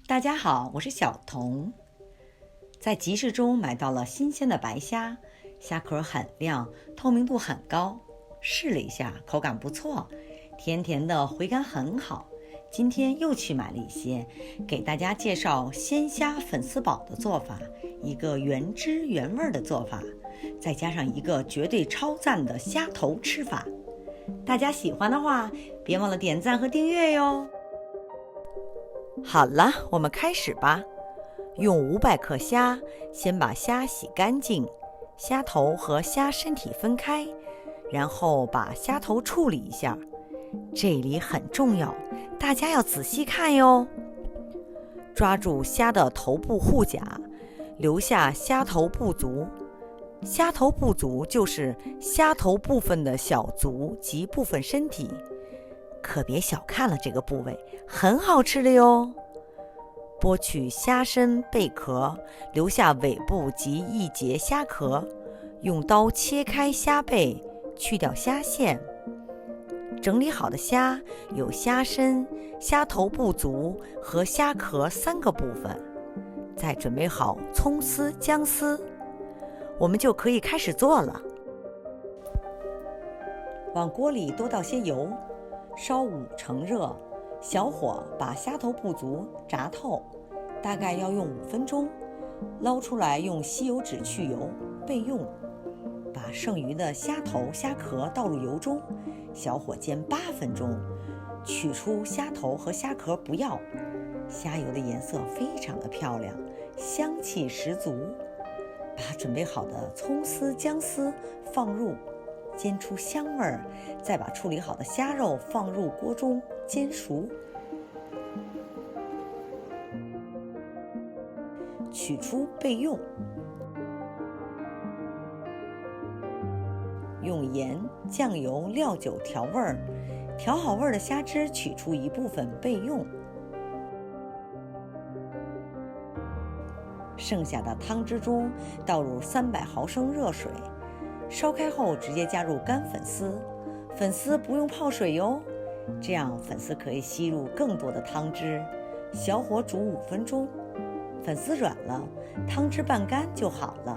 大家好，我是小彤。在集市中买到了新鲜的白虾，虾壳很亮，透明度很高。试了一下，口感不错，甜甜的，回甘很好。今天又去买了一些，给大家介绍鲜虾粉丝煲的做法，一个原汁原味的做法，再加上一个绝对超赞的虾头吃法。大家喜欢的话，别忘了点赞和订阅哟。好了，我们开始吧。用500克虾，先把虾洗干净，虾头和虾身体分开，然后把虾头处理一下。这里很重要，大家要仔细看哟。抓住虾的头部护甲，留下虾头部足。虾头部足就是虾头部分的小足及部分身体，可别小看了这个部位，很好吃的哟。剥去虾身贝壳，留下尾部及一节虾壳，用刀切开虾背，去掉虾线。整理好的虾有虾身、虾头部足和虾壳3个部分。再准备好葱丝、姜丝，我们就可以开始做了。往锅里多倒些油，烧5成热，小火把虾头部足炸透，大概要用5分钟。捞出来用吸油纸去油，备用。把剩余的虾头、虾壳倒入油中，小火煎8分钟。取出虾头和虾壳不要，虾油的颜色非常的漂亮，香气十足。把准备好的葱丝、姜丝放入，煎出香味儿，再把处理好的虾肉放入锅中煎熟。取出备用。用盐、酱油、料酒调味儿，调好味儿的虾汁取出一部分备用。剩下的汤汁中倒入300毫升热水，烧开后直接加入干粉丝，粉丝不用泡水哟，这样粉丝可以吸入更多的汤汁。小火煮5分钟，粉丝软了，汤汁半干就好了。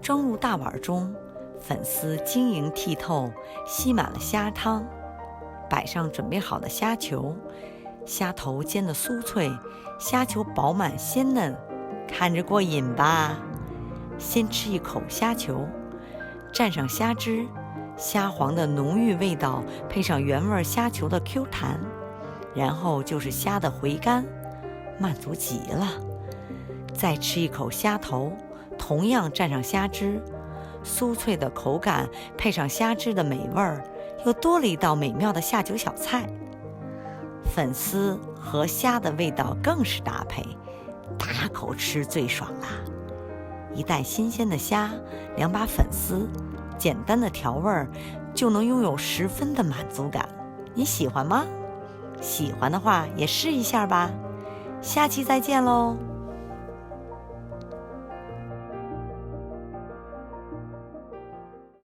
装入大碗中，粉丝晶莹剔透，吸满了虾汤。摆上准备好的虾球，虾头煎得酥脆，虾球饱满鲜嫩，看着过瘾吧。先吃一口虾球，蘸上虾汁，虾黄的浓郁味道配上原味虾球的 Q 弹，然后就是虾的回甘，满足极了。再吃一口虾头，同样蘸上虾汁，酥脆的口感配上虾汁的美味儿，又多了一道美妙的下酒小菜。粉丝和虾的味道更是搭配，大口吃最爽啦！一袋新鲜的虾，2把粉丝，简单的调味儿，就能拥有10分的满足感。你喜欢吗？喜欢的话也试一下吧。下期再见喽！